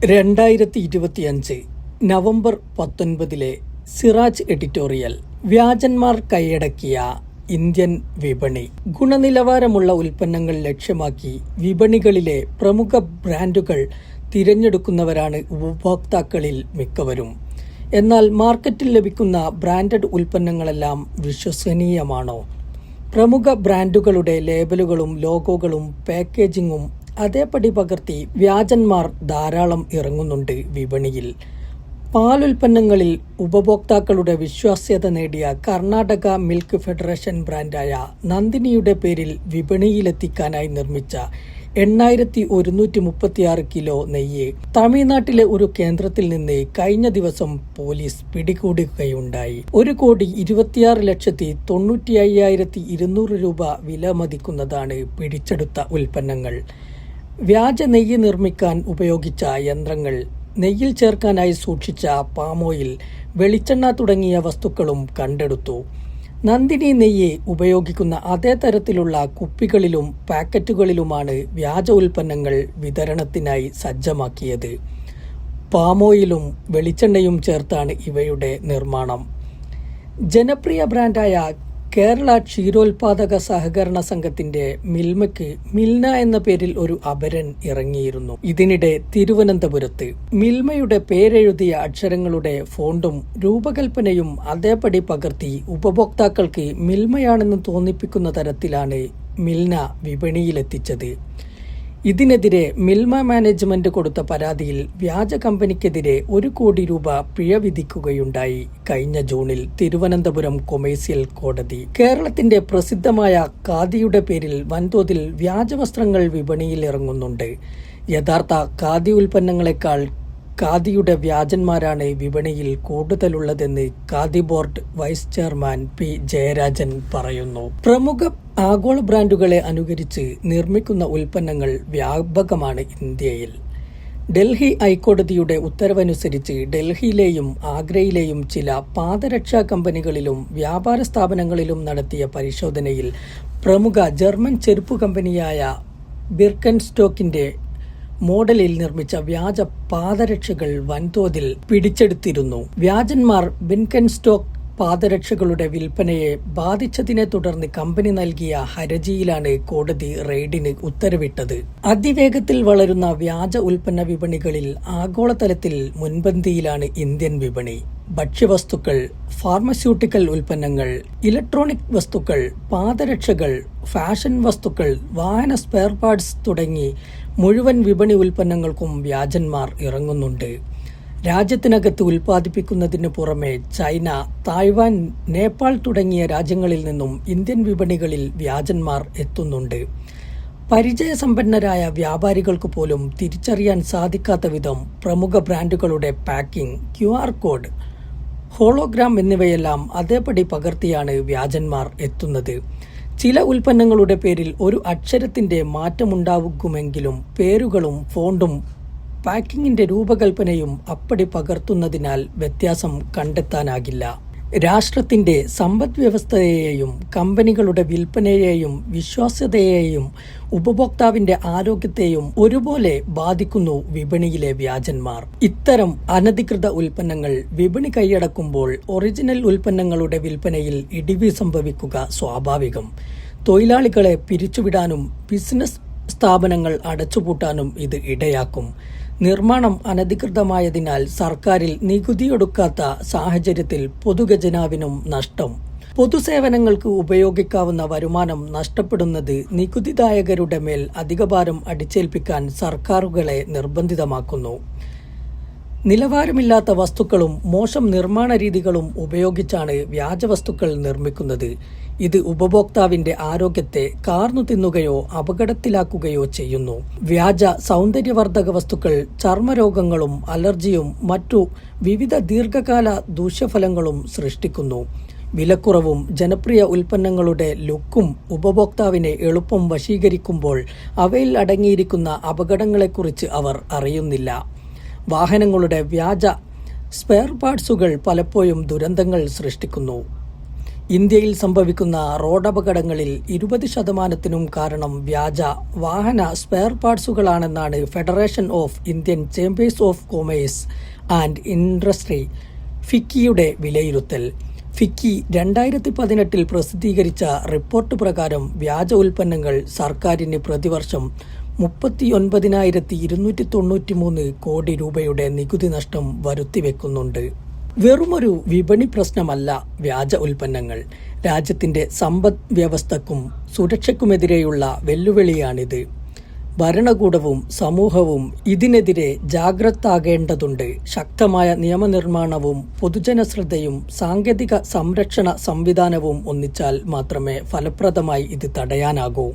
2025 November 19 Siraj editorial. വ്യാജന്മാർ കൈയടക്കിയ Indian വിപണി. ഗുണനിലവാരമുള്ള ഉൽപ്പന്നങ്ങൾ ലക്ഷ്യമാക്കി വിപണികളിലെ പ്രമുഖ ബ്രാൻഡുകൾ തിരഞ്ഞെടുക്കുന്നവരാണ് ഉപഭോക്താക്കളിൽ മിക്കവരും. എന്നാൽ മാർക്കറ്റിൽ ലഭിക്കുന്ന ബ്രാൻഡഡ് ഉൽപ്പന്നങ്ങളെല്ലാം വിശ്വസനീയമാണോ? പ്രമുഖ ബ്രാൻഡുകളുടെ ലേബലുകളും ലോഗോകളും പാക്കേജിങ്ങും അതേപടി പകർത്തി വ്യാജന്മാർ ധാരാളം ഇറങ്ങുന്നുണ്ട് വിപണിയിൽ. പാലുൽപ്പന്നങ്ങളിൽ ഉപഭോക്താക്കളുടെ വിശ്വാസ്യത നേടിയ കർണാടക മിൽക്ക് ഫെഡറേഷൻ ബ്രാൻഡായ നന്ദിനിയുടെ പേരിൽ വിപണിയിലെത്തിക്കാനായി നിർമ്മിച്ച 8136 കിലോ നെയ്യ് തമിഴ്നാട്ടിലെ ഒരു കേന്ദ്രത്തിൽ നിന്ന് കഴിഞ്ഞ ദിവസം പോലീസ് പിടികൂടുകയുണ്ടായി. 1,26,95,200 രൂപ വില മതിക്കുന്നതാണ് പിടിച്ചെടുത്ത ഉൽപ്പന്നങ്ങൾ. വ്യാജ നെയ്യ് നിർമ്മിക്കാൻ ഉപയോഗിച്ച യന്ത്രങ്ങൾ, നെയ്യിൽ ചേർക്കാനായി സൂക്ഷിച്ച പാമോയിൽ, വെളിച്ചെണ്ണ തുടങ്ങിയ വസ്തുക്കളും കണ്ടെടുത്തു. നന്ദിനി നെയ്യ് ഉപയോഗിക്കുന്ന അതേ തരത്തിലുള്ള കുപ്പികളിലും പാക്കറ്റുകളിലുമാണ് വ്യാജ ഉൽപ്പന്നങ്ങൾ വിതരണത്തിനായി സജ്ജമാക്കിയത്. പാമോയിലും വെളിച്ചെണ്ണയും ചേർത്താണ് ഇവയുടെ നിർമ്മാണം. ജനപ്രിയ ബ്രാൻഡായ കേരള ക്ഷീരോത്പാദക സഹകരണ സംഘത്തിന്റെ മിൽമയ്ക്ക് മിൽന എന്ന പേരിൽ ഒരു അപരൻ ഇറങ്ങിയിരുന്നു. ഇതിനിടെ തിരുവനന്തപുരത്ത് മിൽമയുടെ പേരെഴുതിയ അക്ഷരങ്ങളുടെ ഫോണ്ടും രൂപകൽപ്പനയും അതേപടി പകർത്തി ഉപഭോക്താക്കൾക്ക് മിൽമയാണെന്ന് തോന്നിപ്പിക്കുന്ന തരത്തിലാണ് മിൽന വിപണിയിലെത്തിച്ചത്. ഇതിനെതിരെ മിൽമ മാനേജ്മെന്റ് കൊടുത്ത പരാതിയിൽ വ്യാജ കമ്പനിക്കെതിരെ 1 കോടി രൂപ പിഴ വിധിക്കുകയുണ്ടായി കഴിഞ്ഞ ജൂണിൽ തിരുവനന്തപുരം കൊമേഴ്സ്യൽ കോടതി. കേരളത്തിന്റെ പ്രസിദ്ധമായ ഖാദിയുടെ പേരിൽ വൻതോതിൽ വ്യാജവസ്ത്രങ്ങൾ വിപണിയിൽ ഇറങ്ങുന്നുണ്ട്. യഥാർത്ഥ ഖാദി ഉൽപ്പന്നങ്ങളെക്കാൾ ഖാദിയുടെ വ്യാജന്മാരാണ് വിപണിയിൽ കൂടുതലുള്ളതെന്ന് Khadi board vice chairman P Jayarajan പറയുന്നു. പ്രമുഖ ആഗോള ബ്രാൻഡുകളെ അനുകരിച്ച് നിർമ്മിക്കുന്ന ഉൽപ്പന്നങ്ങൾ വ്യാപകമാണ് ഇന്ത്യയിൽ. ഡൽഹി ഹൈക്കോടതിയുടെ ഉത്തരവനുസരിച്ച് ഡൽഹിയിലെയും ആഗ്രയിലെയും ചില പാദരക്ഷാ കമ്പനികളിലും വ്യാപാര സ്ഥാപനങ്ങളിലും നടത്തിയ പരിശോധനയിൽ പ്രമുഖ ജർമ്മൻ ചെരുപ്പ് കമ്പനിയായ ബിർക്കൻസ്റ്റോക്കിന്റെ മോഡലിൽ നിർമ്മിച്ച വ്യാജ പാദരക്ഷകൾ വൻതോതിൽ പിടിച്ചെടുത്തിരുന്നു. വ്യാജന്മാർ ബിർക്കൻസ്റ്റോക്ക് പാദരക്ഷകളുടെ വിൽപ്പനയെ ബാധിച്ചതിനെ തുടർന്ന് കമ്പനി നൽകിയ ഹർജിയിലാണ് കോടതി റെയ്ഡിന് ഉത്തരവിട്ടത്. അതിവേഗത്തിൽ വളരുന്ന വ്യാജ ഉൽപ്പന്ന വിപണികളിൽ ആഗോളതലത്തിൽ മുൻപന്തിയിലാണ് ഇന്ത്യൻ വിപണി. ഭക്ഷ്യവസ്തുക്കൾ, ഫാർമസ്യൂട്ടിക്കൽ ഉൽപ്പന്നങ്ങൾ, ഇലക്ട്രോണിക് വസ്തുക്കൾ, പാദരക്ഷകൾ, ഫാഷൻ വസ്തുക്കൾ, വാഹന സ്പെയർ പാർട്സ് തുടങ്ങി മുഴുവൻ വിപണി ഉൽപ്പന്നങ്ങൾക്കും വ്യാജന്മാർ ഇറങ്ങുന്നുണ്ട്. രാജ്യത്തിനകത്ത് ഉൽപ്പാദിപ്പിക്കുന്നതിന് പുറമെ ചൈന, തായ്വാൻ, നേപ്പാൾ തുടങ്ങിയ രാജ്യങ്ങളിൽ നിന്നും ഇന്ത്യൻ വിപണികളിൽ വ്യാജന്മാർ എത്തുന്നുണ്ട്. പരിചയസമ്പന്നരായ വ്യാപാരികൾക്ക് പോലും തിരിച്ചറിയാൻ സാധിക്കാത്ത വിധം പ്രമുഖ ബ്രാൻഡുകളുടെ പാക്കിംഗ്, QR കോഡ്, ഹോളോഗ്രാം എന്നിവയെല്ലാം അതേപടി പകർത്തിയാണ് വ്യാജന്മാർ എത്തുന്നത്. ചില ഉൽപ്പന്നങ്ങളുടെ പേരിൽ ഒരു അക്ഷരത്തിന്റെ മാറ്റമുണ്ടാകുമെങ്കിലും പേരുകളും ഫോണ്ടും പാക്കിങ്ങിന്റെ രൂപകൽപ്പനയും അപ്പടി പകർത്തുന്നതിനാൽ വ്യത്യാസം കണ്ടെത്താനാകില്ല. രാഷ്ട്രത്തിന്റെ സമ്പദ് വ്യവസ്ഥയെയും കമ്പനികളുടെ വിൽപ്പനയെയും വിശ്വാസ്യതയെയും ഉപഭോക്താവിന്റെ ആരോഗ്യത്തെയും ഒരുപോലെ ബാധിക്കുന്നു വിപണിയിലെ വ്യാജന്മാർ. ഇത്തരം അനധികൃത ഉൽപ്പന്നങ്ങൾ വിപണി കൈയടക്കുമ്പോൾ ഒറിജിനൽ ഉൽപ്പന്നങ്ങളുടെ വിൽപ്പനയിൽ ഇടിവ് സംഭവിക്കുക സ്വാഭാവികം. തൊഴിലാളികളെ പിരിച്ചുവിടാനും ബിസിനസ് സ്ഥാപനങ്ങൾ അടച്ചുപൂട്ടാനും ഇത് ഇടയാക്കും. നിർമ്മാണം അനധികൃതമായതിനാൽ സർക്കാരിൽ നികുതിയൊടുക്കാത്ത സാഹചര്യത്തിൽ പൊതുഖജനാവിനും നഷ്ടം. പൊതുസേവനങ്ങൾക്ക് ഉപയോഗിക്കാവുന്ന വരുമാനം നഷ്ടപ്പെടുന്നത് നികുതിദായകരുടെ മേൽ അധികഭാരം അടിച്ചേൽപ്പിക്കാൻ സർക്കാരുകളെ നിർബന്ധിതമാക്കുന്നു. നിലവാരമില്ലാത്ത വസ്തുക്കളും മോശം നിർമ്മാണ രീതികളും ഉപയോഗിച്ചാണ് വ്യാജവസ്തുക്കൾ നിർമ്മിക്കുന്നത്. ഇത് ഉപഭോക്താവിന്റെ ആരോഗ്യത്തെ കാർന്നു തിന്നുകയോ അപകടത്തിലാക്കുകയോ ചെയ്യുന്നു. വ്യാജ സൗന്ദര്യവർദ്ധക വസ്തുക്കൾ ചർമ്മരോഗങ്ങളും അലർജിയും മറ്റു വിവിധ ദീർഘകാല ദൂഷ്യഫലങ്ങളും സൃഷ്ടിക്കുന്നു. വിലക്കുറവും ജനപ്രിയ ഉൽപ്പന്നങ്ങളുടെ ലുക്കും ഉപഭോക്താവിനെ എളുപ്പം വശീകരിക്കുമ്പോൾ അവയിൽ അടങ്ങിയിരിക്കുന്ന അപകടങ്ങളെക്കുറിച്ച് അവർ അറിയുന്നില്ല. വാഹനങ്ങളുടെ വ്യാജ സ്പെയർ പാർട്സുകൾ പലപ്പോഴും ദുരന്തങ്ങൾ സൃഷ്ടിക്കുന്നു. ഇന്ത്യയിൽ സംഭവിക്കുന്ന റോഡപകടങ്ങളിൽ 20% കാരണം വ്യാജ വാഹന സ്പെയർ പാർട്സുകളാണെന്നാണ് federation of Indian chambers of commerce and industry ഫിക്കിയുടെ വിലയിരുത്തൽ. ഫിക്കി 2018 പ്രസിദ്ധീകരിച്ച റിപ്പോർട്ട് പ്രകാരം വ്യാജ ഉൽപ്പന്നങ്ങൾ സർക്കാരിന് പ്രതിവർഷം 39,293 കോടി രൂപയുടെ നികുതി നഷ്ടം വരുത്തിവെക്കുന്നുണ്ട്. വെറുമൊരു വിപണി പ്രശ്നമല്ല വ്യാജ ഉൽപ്പന്നങ്ങൾ. രാജ്യത്തിന്റെ സമ്പദ് വ്യവസ്ഥക്കും സുരക്ഷയ്ക്കുമെതിരെയുള്ള വെല്ലുവിളിയാണിത്. ഭരണകൂടവും സമൂഹവും ഇതിനെതിരെ ജാഗ്രതാകേണ്ടതുണ്ട്. ശക്തമായ നിയമനിർമ്മാണവും പൊതുജനശ്രദ്ധയും സാങ്കേതിക സംരക്ഷണ സംവിധാനവും ഒന്നിച്ചാൽ മാത്രമേ ഫലപ്രദമായി ഇത് തടയാനാകൂ.